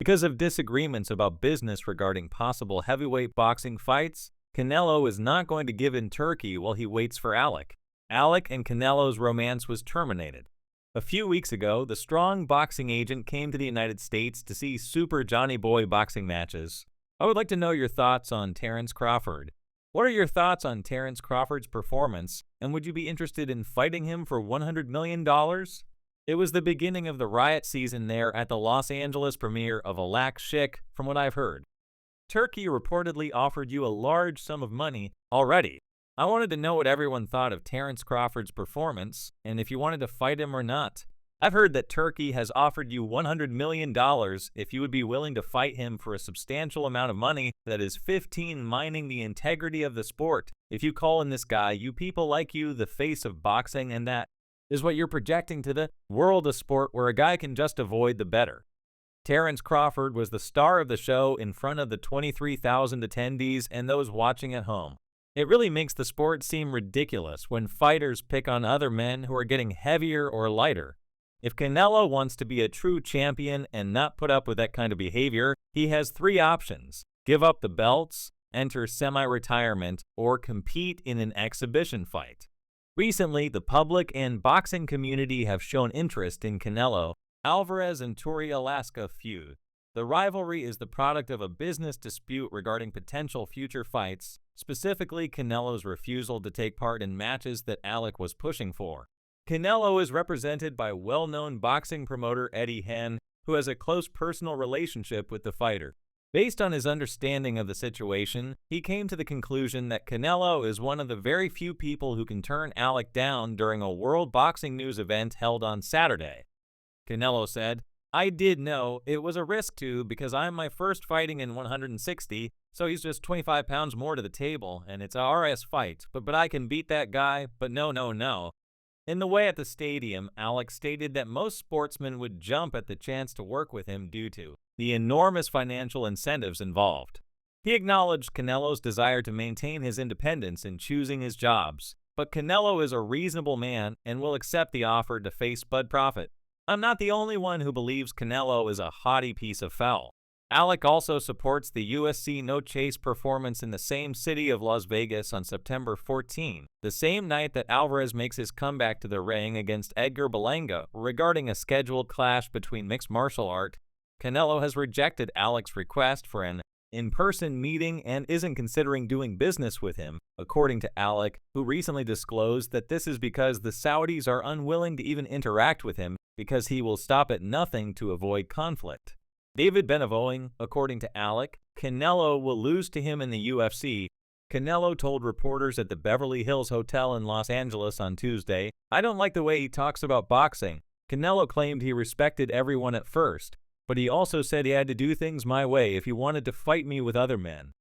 Because of disagreements about business regarding possible heavyweight boxing fights, Canelo is not going to give in Turkey while he waits for Alik. Alik and Canelo's romance was terminated. A few weeks ago, the strong boxing agent came to the United States to see Super Johnny Boy boxing matches. I would like to know your thoughts on Terence Crawford. What are your thoughts on Terence Crawford's performance, and would you be interested in fighting him for $100 million? It was the beginning of the riot season there at the Los Angeles premiere of Alik, from what I've heard. Turkey reportedly offered you a large sum of money already. I wanted to know what everyone thought of Terence Crawford's performance, and if you wanted to fight him or not. I've heard that Turkey has offered you $100 million if you would be willing to fight him for a substantial amount of money that is 15 mining the integrity of the sport. If you call in this guy, you people like you, the face of boxing, and that is what you're projecting to the world of sport where a guy can just avoid the better. Terence Crawford was the star of the show in front of the 23,000 attendees and those watching at home. It really makes the sport seem ridiculous when fighters pick on other men who are getting heavier or lighter. If Canelo wants to be a true champion and not put up with that kind of behavior, he has three options: give up the belts, enter semi-retirement, or compete in an exhibition fight. Recently, the public and boxing community have shown interest in Canelo Alvarez and Turk feud. The rivalry is the product of a business dispute regarding potential future fights, specifically Canelo's refusal to take part in matches that Alik was pushing for. Canelo is represented by well-known boxing promoter Eddie Hearn, who has a close personal relationship with the fighter. Based on his understanding of the situation, he came to the conclusion that Canelo is one of the very few people who can turn Alik down during a World Boxing News event held on Saturday. Canelo said, "I did know it was a risk too because I'm my first fighting in 160, so he's just 25 pounds more to the table, and it's a RS fight, but I can beat that guy, but no. In the way at the stadium, Alik stated that most sportsmen would jump at the chance to work with him due to the enormous financial incentives involved. He acknowledged Canelo's desire to maintain his independence in choosing his jobs, but Canelo is a reasonable man and will accept the offer to face Bud Profit. I'm not the only one who believes Canelo is a haughty piece of fowl. Alik also supports the UFC No Chase performance in the same city of Las Vegas on September 14, the same night that Alvarez makes his comeback to the ring against Edgar Berlanga regarding a scheduled clash between mixed martial art. Canelo has rejected Alik's request for an in-person meeting and isn't considering doing business with him, according to Alik, who recently disclosed that this is because the Saudis are unwilling to even interact with him because he will stop at nothing to avoid conflict. David Benevoing, according to Alik, Canelo will lose to him in the UFC. Canelo told reporters at the Beverly Hills Hotel in Los Angeles on Tuesday, "I don't like the way he talks about boxing." Canelo claimed he respected everyone at first, but he also said he had to do things my way if he wanted to fight me with other men.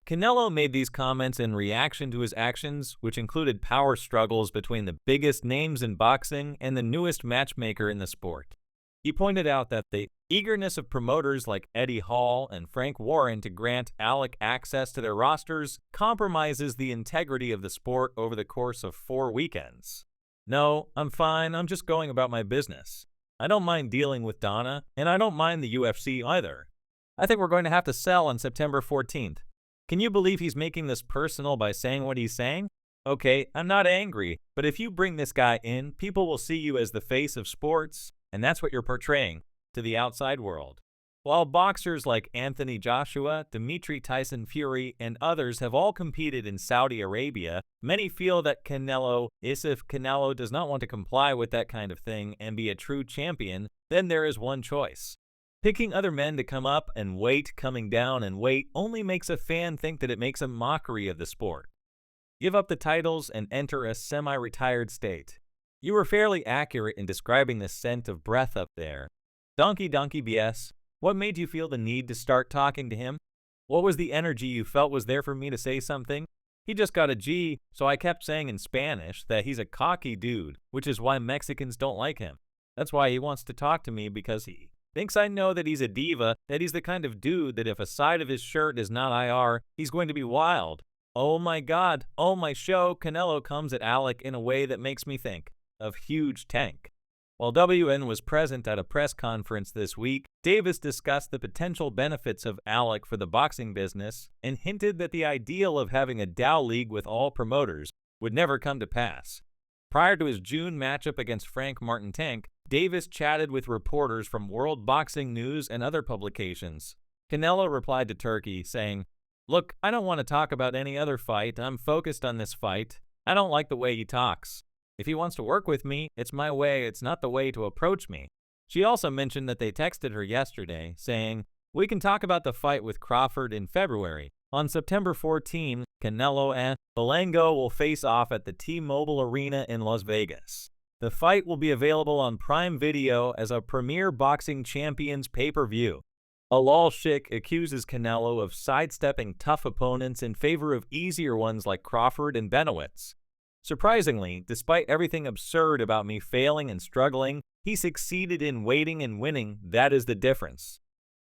Canelo made these comments in reaction to his actions, which included power struggles between the biggest names in boxing and the newest matchmaker in the sport. He pointed out that the eagerness of promoters like Eddie Hall and Frank Warren to grant Alik access to their rosters compromises the integrity of the sport over the course of 4 weekends. "No, I'm fine, I'm just going about my business. I don't mind dealing with Donna, and I don't mind the UFC either. I think we're going to have to sell on September 14th. Can you believe he's making this personal by saying what he's saying? Okay, I'm not angry, but if you bring this guy in, people will see you as the face of sports, and that's what you're portraying to the outside world." While boxers like Anthony Joshua, Dimitri Tyson Fury, and others have all competed in Saudi Arabia, many feel that if Canelo does not want to comply with that kind of thing and be a true champion, then there is one choice. Picking other men to come up and wait, coming down and wait, only makes a fan think that it makes a mockery of the sport. Give up the titles and enter a semi-retired state. You were fairly accurate in describing the scent of breath up there. Donkey BS. What made you feel the need to start talking to him? What was the energy you felt was there for me to say something? He just got a G, so I kept saying in Spanish that he's a cocky dude, which is why Mexicans don't like him. That's why he wants to talk to me, because he thinks I know that he's a diva, that he's the kind of dude that if a side of his shirt is not IR, he's going to be wild. Oh my God, oh my show, Canelo comes at Alik in a way that makes me think of huge tank. While WN was present at a press conference this week, Davis discussed the potential benefits of Alik for the boxing business and hinted that the ideal of having a Dow league with all promoters would never come to pass. Prior to his June matchup against Frank Martin Tank, Davis chatted with reporters from World Boxing News and other publications. Canelo replied to Turkey, saying, "Look, I don't want to talk about any other fight. I'm focused on this fight. I don't like the way he talks. If he wants to work with me, it's my way, it's not the way to approach me." She also mentioned that they texted her yesterday, saying, "We can talk about the fight with Crawford in February. On September 14, Canelo and Belengo will face off at the T-Mobile Arena in Las Vegas. The fight will be available on Prime Video as a Premier Boxing Champions pay-per-view." Alik accuses Canelo of sidestepping tough opponents in favor of easier ones like Crawford and Benowitz. "Surprisingly, despite everything absurd about me failing and struggling, he succeeded in waiting and winning. That is the difference.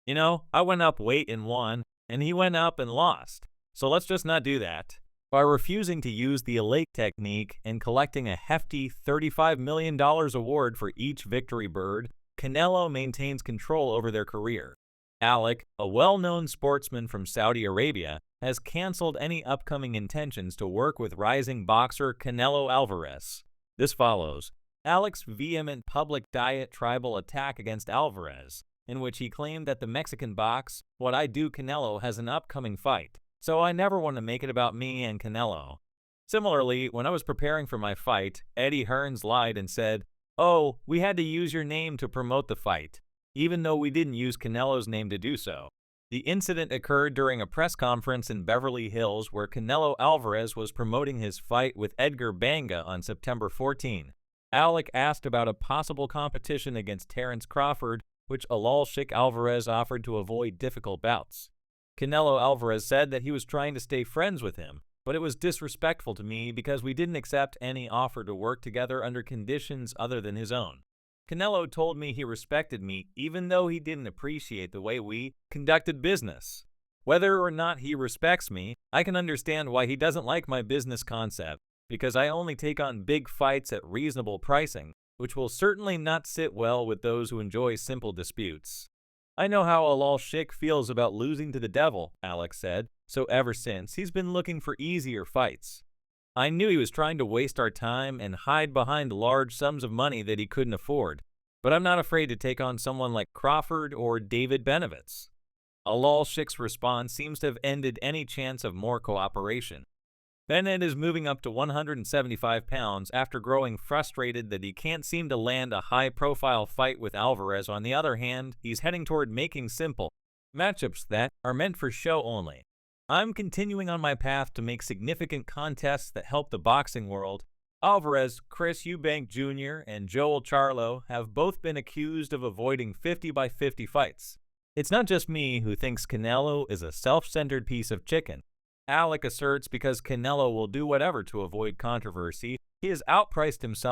You know, I went up weight and won, and he went up and lost. So let's just not do that." By refusing to use the Alik technique and collecting a hefty $35 million award for each victory bird, Canelo maintains control over their career. Alik, a well-known sportsman from Saudi Arabia, has canceled any upcoming intentions to work with rising boxer Canelo Alvarez. This follows Alik's vehement public diatribe attack against Alvarez, in which he claimed that the Mexican box, "What I do Canelo," has an upcoming fight, so I never want to make it about me and Canelo. Similarly, when I was preparing for my fight, Eddie Hearns lied and said, "Oh, we had to use your name to promote the fight," even though we didn't use Canelo's name to do so. The incident occurred during a press conference in Beverly Hills where Canelo Alvarez was promoting his fight with Edgar Banga on September 14. Alik asked about a possible competition against Terence Crawford, which Alik Alvarez offered to avoid difficult bouts. Canelo Alvarez said that he was trying to stay friends with him, but it was disrespectful to me because we didn't accept any offer to work together under conditions other than his own. Canelo told me he respected me even though he didn't appreciate the way we conducted business. Whether or not he respects me, I can understand why he doesn't like my business concept, because I only take on big fights at reasonable pricing, which will certainly not sit well with those who enjoy simple disputes. "I know how Alik feels about losing to the devil," Alik said, "so ever since, he's been looking for easier fights. I knew he was trying to waste our time and hide behind large sums of money that he couldn't afford, but I'm not afraid to take on someone like Crawford or David Benowitz." Alik's response seems to have ended any chance of more cooperation. Bennett is moving up to 175 pounds after growing frustrated that he can't seem to land a high-profile fight with Alvarez. On the other hand, he's heading toward making simple matchups that are meant for show only. "I'm continuing on my path to make significant contests that help the boxing world." Alvarez, Chris Eubank Jr., and Joel Charlo have both been accused of avoiding 50-by-50 fights. "It's not just me who thinks Canelo is a self-centered piece of chicken," Alik asserts, because Canelo will do whatever to avoid controversy. He has outpriced himself